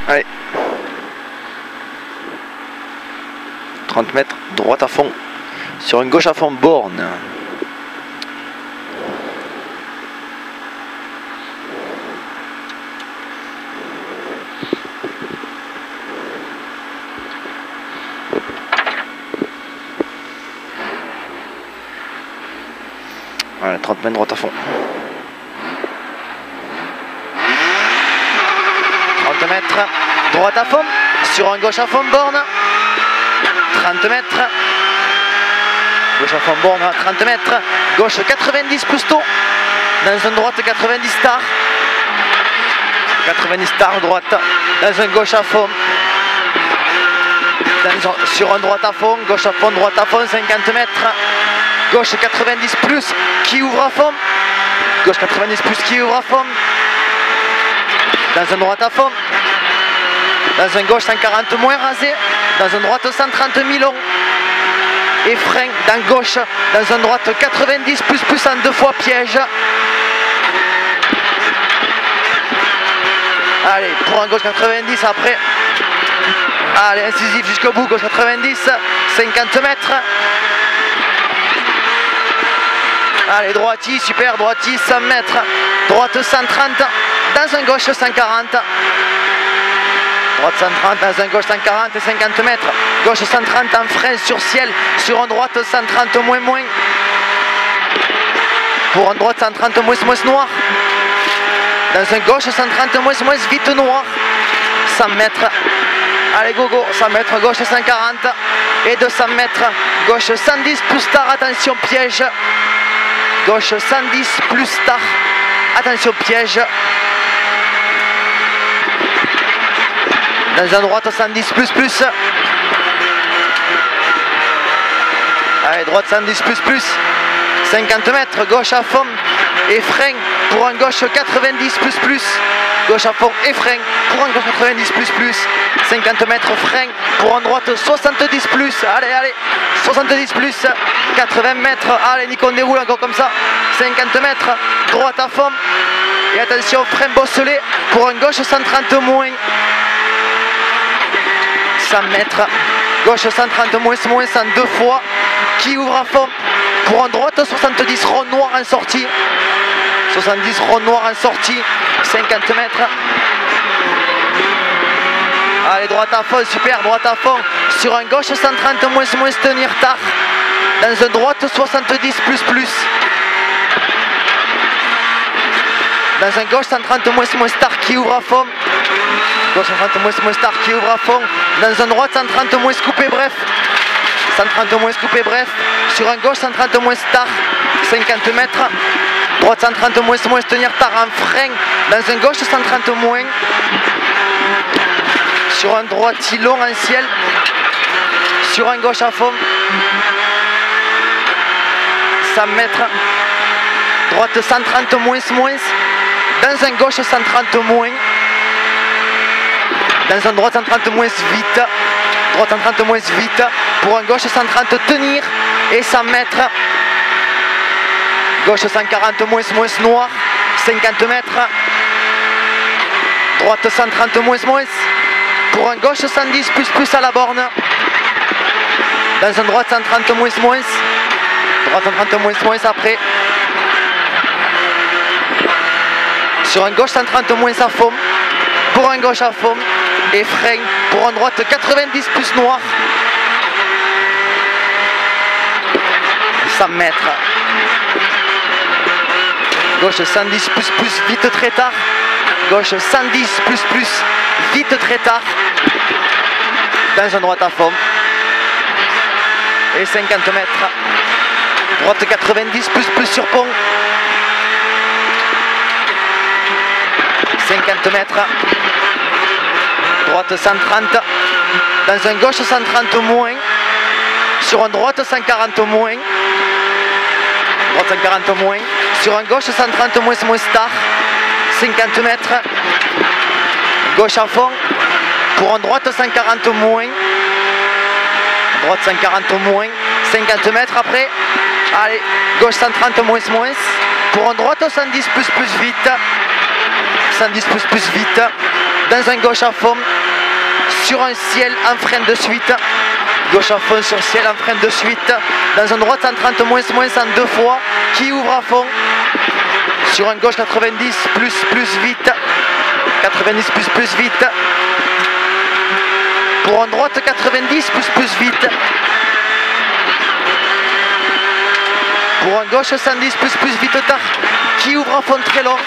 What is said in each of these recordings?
Allez. 30 mètres, droite à fond. Sur une gauche à fond, borne. Voilà, 30 mètres, droite à fond. 30 mètres, droite à fond. Sur un gauche à fond, borne. 30 mètres. Gauche à fond, borne, 30 mètres. Gauche 90 plus tôt. Dans un droite 90 star. 90 star, droite. Dans un gauche à fond. Sur un droite à fond, gauche à fond, droite à fond, 50 mètres. Gauche 90 plus qui ouvre à fond. Gauche 90 plus qui ouvre à fond. Dans un droite à fond. Dans un gauche 140 moins rasé. Dans un droite 130 long. Et frein dans gauche. Dans un droite 90 plus en 2 fois piège. Allez, pour un gauche 90 après. Allez, incisif jusqu'au bout, gauche 90. 50 mètres. Allez, droiti, super, droiti, 100 mètres. Droite 130, dans un gauche 140. Droite 130, dans un gauche 140 et 50 mètres. Gauche 130 en frein sur ciel, sur un droite 130 moins. Pour un droite 130 moins noir. Dans un gauche 130 moins vite noir. 100 mètres. Allez, go, 100 mètres, gauche 140. Et 200 mètres, gauche 110 plus star, attention piège. Gauche 110 plus star, attention piège. Dans un droite 110 plus. Allez, droite 110 plus. 50 mètres, gauche à fond et frein pour un gauche 90 plus. Gauche à fond et frein pour un gauche 90 plus. 50 mètres, frein pour un droite 70 plus. Allez, 70 plus. 80 mètres, allez, Nico, on déroule encore comme ça. 50 mètres, droite à fond. Et attention, frein bosselé pour un gauche 130 moins. 100 mètres, gauche 130 moins en 2 fois. Qui ouvre à fond pour un droite 70 rond noir en sortie. 70 rond noir en sortie. 50 mètres. Allez, droite à fond, super, droite à fond. Sur un gauche 130 moins tenir tard. Dans un droite 70 plus. Dans un gauche 130 moins star qui ouvre à fond. Gauche 130 moins star qui ouvre à fond. Dans un droite 130 moins coupé bref. 130 moins coupé bref. Sur un gauche 130 moins star. 50 mètres. Droite 130 moins tenir tard en frein. Dans un gauche 130 moins. Sur un droite long en ciel. Sur un gauche à fond. 100 mètres. Droite 130 moins. Dans un gauche 130 moins. Dans un droite 130 moins vite. Droite 130 moins vite. Pour un gauche 130 tenir. Et 100 mètres. Gauche 140 moins noir. 50 mètres. Droite 130 moins. Pour un gauche 110 plus à la borne. Dans un droite 130 moins. Droite 130 moins après. Sur un gauche 130 moins à fond. Pour un gauche à fond. Et frein pour un droite 90 plus noir. 100 mètres. Gauche 110 plus vite très tard. Gauche 110 plus vite très tard. Dans un droite à fond. Et 50 mètres. Droite 90 plus sur pont. 50 mètres. Droite 130. Dans un gauche 130 moins. Sur un droite 140 moins. Droite 140 moins. Sur un gauche 130 moins star. 50 mètres. Gauche à fond. Pour un droite 140 moins. Droite 140 moins. 50 mètres après. Allez, gauche 130 moins. Pour un droite 110 plus vite. 110 plus vite. dans un gauche à fond, sur un ciel en frein de suite. Gauche à fond sur ciel en frein de suite. Dans un droite 130 moins en 2 fois, qui ouvre à fond. Sur un gauche 90 plus vite. 90 plus vite. Pour un droite 90 plus vite. Pour un gauche 110 plus vite tard, qui ouvre à fond très long.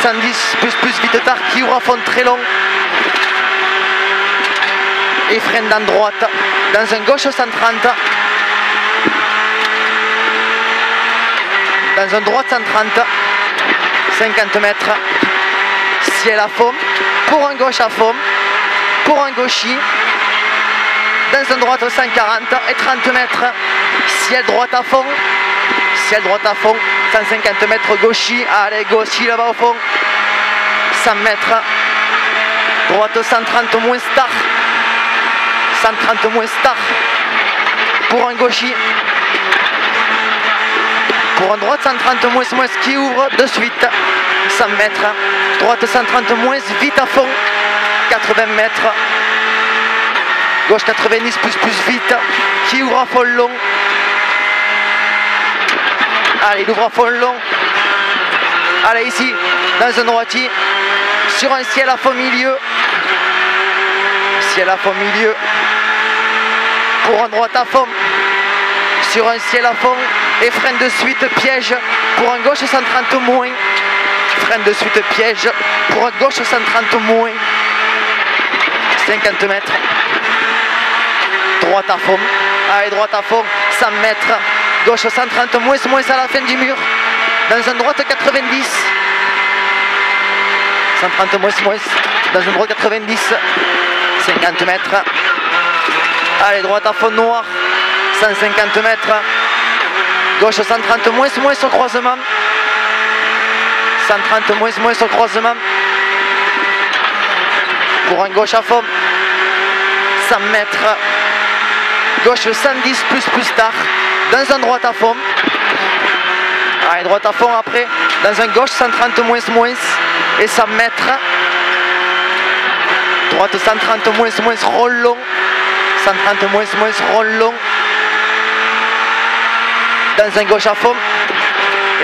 110 plus vite tard, qui ouvre à fond très long. Et freine dans droite. Dans un gauche 130. Dans un droite 130. 50 mètres. Ciel à fond. Pour un gauche à fond. Pour un gauchis. Dans un droite 140 et 30 mètres. Ciel droite à fond. Ciel droite à fond. 150 mètres gauchis. Allez, gauchis là-bas au fond. 100 mètres. Droite 130 moins star. 130 moins star. Pour un gauchis. Pour un droite 130 moins qui ouvre de suite. 100 mètres. Droite 130 moins vite à fond. 80 mètres. Gauche 90 plus vite. Qui ouvre à fond long. Allez, il ouvre à fond long. Allez, ici, dans un droitier. Sur un ciel à fond milieu. Ciel à fond milieu. Pour un droite à fond. Sur un ciel à fond. Et freine de suite, piège. Pour un gauche 130 moins. Freine de suite, piège. Pour un gauche 130 moins. 50 mètres. Droite à fond. Allez, droite à fond. 100 mètres. Gauche 130 moins à la fin du mur. Dans un droite 90. 130 moins. Dans un droite 90. 50 mètres. Allez, droite à fond noir. 150 mètres. Gauche 130 moins au croisement. 130 moins au croisement. Pour un gauche à fond. 100 mètres. Gauche 110 plus tard. Dans un droite à fond. Allez, droite à fond après. Dans un gauche 130 moins et 100 mètres. Droite 130 moins roll long. 130 moins roll long. Dans un gauche à fond.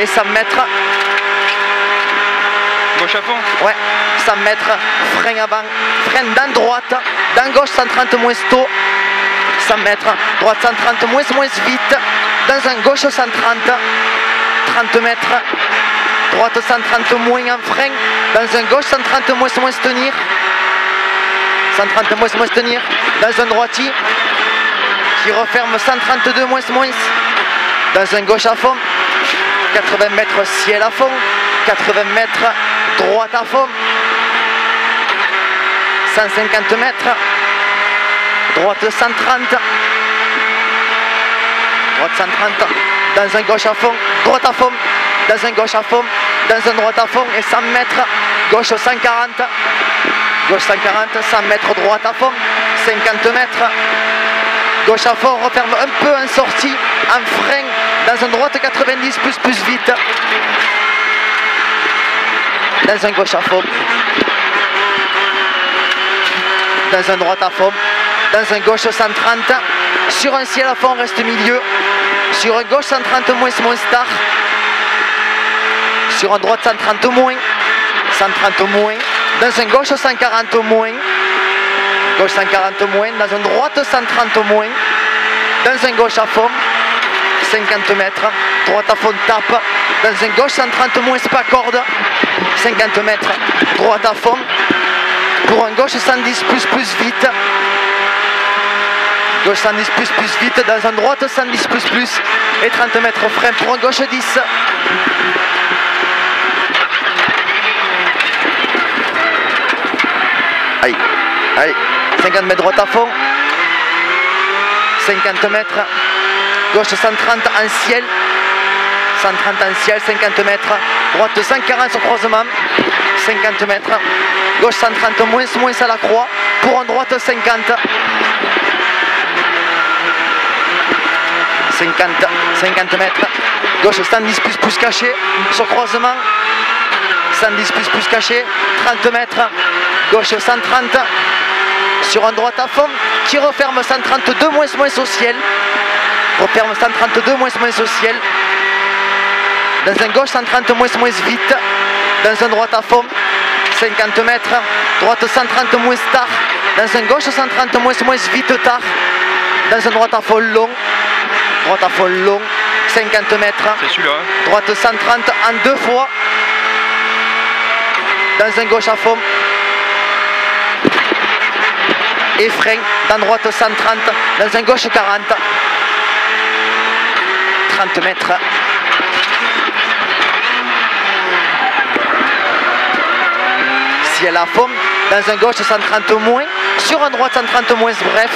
Et 100 mètres. Gauche à fond. Ouais, 100 mètres. Frein avant. Frein dans droite. Dans gauche 130 moins tôt. 100 mètres. Droite 130 moins vite. Dans un gauche 130. 30 mètres. Droite 130 moins en frein. Dans un gauche 130 moins tenir. 130 moins tenir. Dans un droitier. Qui referme 132 moins. Dans un gauche à fond. 80 mètres ciel à fond. 80 mètres droite à fond. 150 mètres. Droite 130. Droite 130. Dans un gauche à fond. Droite à fond. Dans un gauche à fond. Dans un droite à fond. Et 100 mètres. Gauche 140. Gauche 140. 100 mètres droite à fond. 50 mètres. Gauche à fond. Referme un peu en sortie. En frein. Dans un droite 90 plus vite. Dans un gauche à fond. Dans un droite à fond. Dans un gauche 130. Sur un ciel à fond reste milieu. Sur un gauche 130 moins star. Sur un droite 130 moins. 130 moins. Dans un gauche 140 moins. Gauche 140 moins. Dans un droite 130 moins. Dans un gauche à fond. 50 mètres. Droite à fond tape. Dans un gauche 130 moins pas corde. 50 mètres. Droite à fond. Pour un gauche 110 plus vite. Gauche 110 plus vite. Dans un droite 110 plus. Et 30 mètres frein pour un gauche 10. Allez, allez. 50 mètres droite à fond. 50 mètres. Gauche 130 en ciel. 130 en ciel, 50 mètres. Droite 140 sur croisement. 50 mètres. Gauche 130 moins à la croix. Pour un droite 50. 50 mètres. Gauche 110 plus caché. Sur croisement. 110 plus caché. 30 mètres. gauche 130, sur un droite à fond, qui referme 132 moins au ciel, referme 132 moins au ciel, dans un gauche 130 moins vite, dans un droite à fond, 50 mètres, droite 130 moins tard, dans un gauche 130 moins vite tard, dans un droite à fond long, 50 mètres, c'est celui-là, hein. Droite 130 en 2 fois, dans un gauche à fond, et frein, dans droite 130, dans un gauche 40, 30 mètres. Ciel à fond, dans un gauche 130 moins, sur un droite 130 moins bref,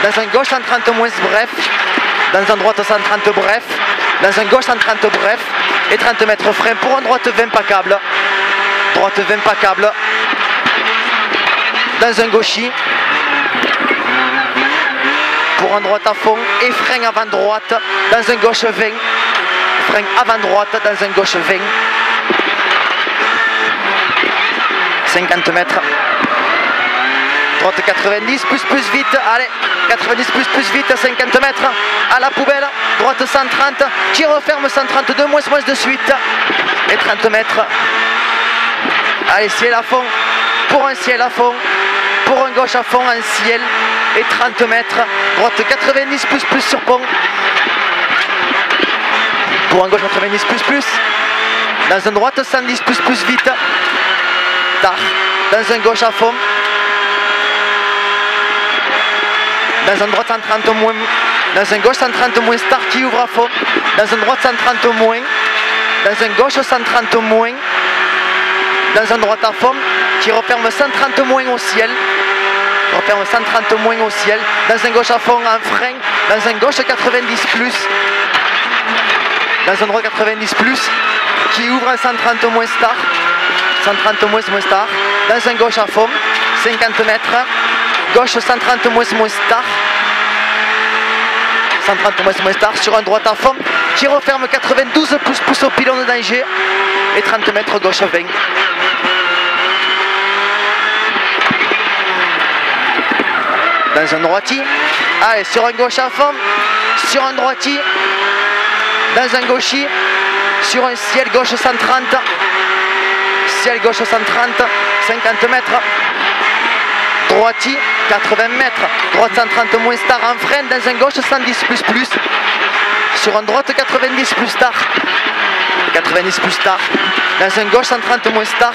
dans un gauche 130 moins bref, dans un droite 130 bref, dans un gauche 130 bref, et 30 mètres frein pour un droite 20 pas câble, droite 20 pas câble, dans un gauchis, pour un droite à fond, et frein avant droite, dans un gauche 20, frein avant droite, dans un gauche 20, 50 mètres, droite 90, plus vite, allez, 90 plus vite, 50 mètres, à la poubelle, droite 130, qui referme 132, moins de suite, et 30 mètres, allez, ciel à fond, pour un ciel à fond, pour un gauche à fond, un ciel, et 30 mètres, droite 90 plus sur pont, pour un gauche 90 plus, dans un droite 110 plus vite, tard, dans un gauche à fond, dans un droite 130 moins, dans un gauche 130 moins tard qui ouvre à fond, dans un droite 130 moins, dans un gauche 130 moins, dans un droite à fond qui referme 130 moins au ciel, referme 130 moins au ciel, dans un gauche à fond en frein, dans un gauche 90 plus, dans un droite 90 plus qui ouvre à 130 moins tard, 130 moins tard, dans un gauche à fond, 50 mètres, gauche 130 moins tard, 130 moins tard, sur un droite à fond, qui referme 92 plus au pylône d'Angers, et 30 mètres gauche 20. Dans un droitier, allez, sur un gauche à fond, sur un droitier, dans un gauchis, sur un ciel gauche 130, ciel gauche 130, 50 mètres, droitier, 80 mètres, droite 130 moins tard en frein, dans un gauche 110 plus, sur un droite 90 plus tard, 90 plus tard, dans un gauche 130 moins tard,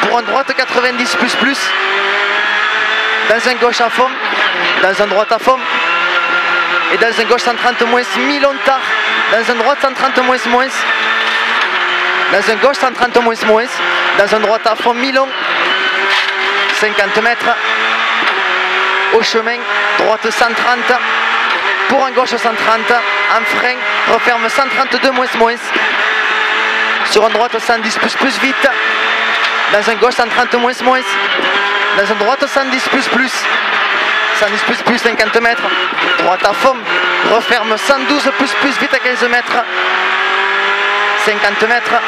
pour un droite 90 plus, dans un gauche à fond, dans un droite à fond, et dans un gauche 130 moins mi-long tard, dans un droite 130 moins, dans un gauche 130 moins, dans un droite à fond mi-long, 50 mètres, au chemin, droite 130, pour un gauche 130, en frein, referme 132 moins, sur un droite 110 plus vite, dans un gauche 130 moins, dans un droite 110 plus, 110 plus 50 mètres, droite à fond, referme 112 plus vite à 15 mètres, 50 mètres,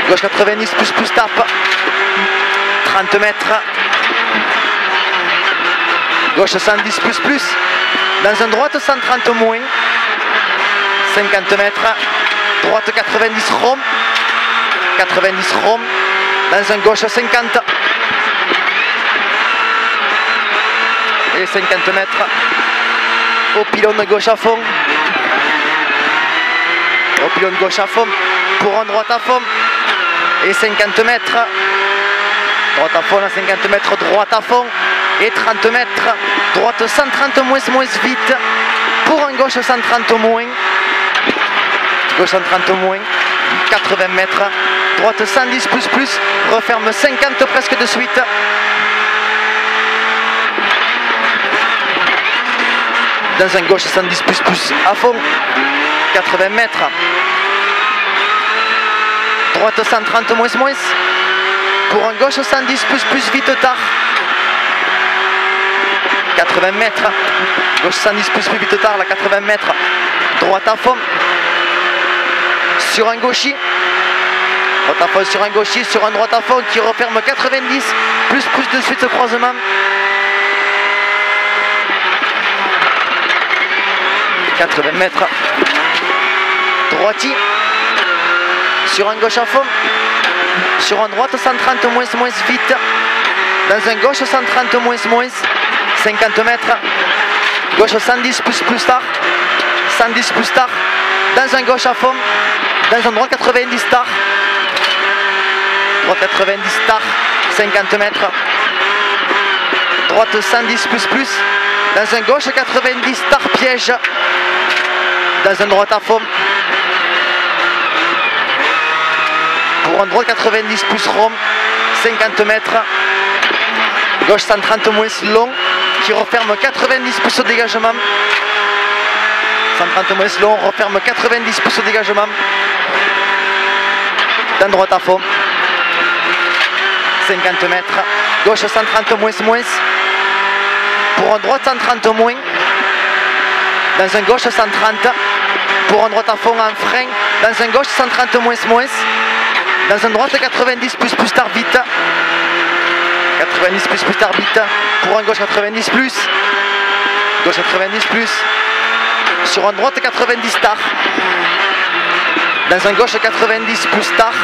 gauche 90 plus tape, 30 mètres, gauche 110 plus, dans un droite 130 moins, 50 mètres, droite 90 rond, dans un gauche 50, et 50 mètres, au pylône gauche à fond, au pylône gauche à fond, pour un droite à fond, et 50 mètres, droite à fond à 50 mètres, droite à fond, et 30 mètres, droite 130 moins vite, pour un gauche 130 moins, gauche 130 moins, 80 mètres, droite 110 plus, referme 50 presque de suite, dans un gauche 110 plus à fond, 80 mètres, droite 130 moins, pour un gauche 110 plus vite tard, 80 mètres, gauche 110 plus vite tard, la 80 mètres, droite à fond, sur un gauchis, Droite à fond sur un gauchiste, sur un droite à fond qui referme 90, plus de suite ce croisement. « 80 mètres. Droiti. Sur un gauche à fond. Sur un droite 130 moins vite. Dans un gauche 130 moins 50 mètres. Gauche 110 plus tard. 110 plus tard. Dans un gauche à fond. Dans un droit 90 tard. Droite 90 tard. 50 mètres. Droite 110 plus. Dans un gauche 90 tard piège. Dans un droite à fond. Pour un droit 90 plus rond. 50 mètres. Gauche 130 moins long. Qui referme 90 plus au dégagement. 130 moins long. Referme 90 plus au dégagement. Dans droite à fond. 50 mètres. Gauche 130 moins. Pour un droite 130 moins. Dans un gauche 130. Pour un droite à fond en frein. Dans un gauche 130 moins. Dans un droite 90 plus tard vite. 90 plus tard vite. Pour un gauche 90 plus. Gauche 90 plus. Sur un droite 90 tard. Dans un gauche 90 plus tard.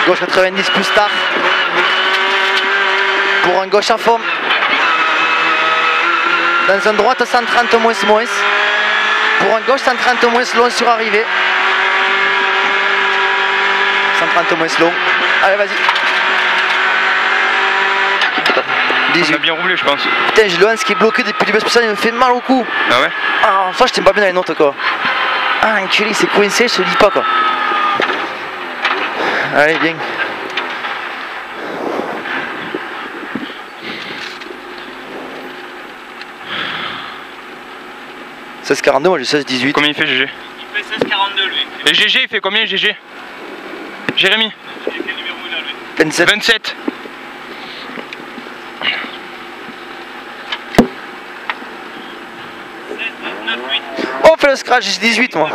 Gauche 90 plus tard. Pour un gauche à fond. Dans un droite 130 moins. Pour un gauche 130 moins long sur arrivée. 130 moins long. Allez, vas-y. 18. On a bien roulé, je pense. Putain, j'ai le Hans qui est bloqué depuis le bus spécial, il me fait mal au cou. Ah ouais? Ah, enfin, je t'aime pas bien dans les notes, quoi. Ah, enculé, c'est coincé, je te dis pas, quoi. Allez, viens. « 16,42, moi j'ai 16,18. Combien il fait GG? Il fait 16,42 lui. Et GG il fait combien GG? Jérémy? Quel numéro il a lui? 27. 27. Oh, on fait le scratch, j'ai 18 moi.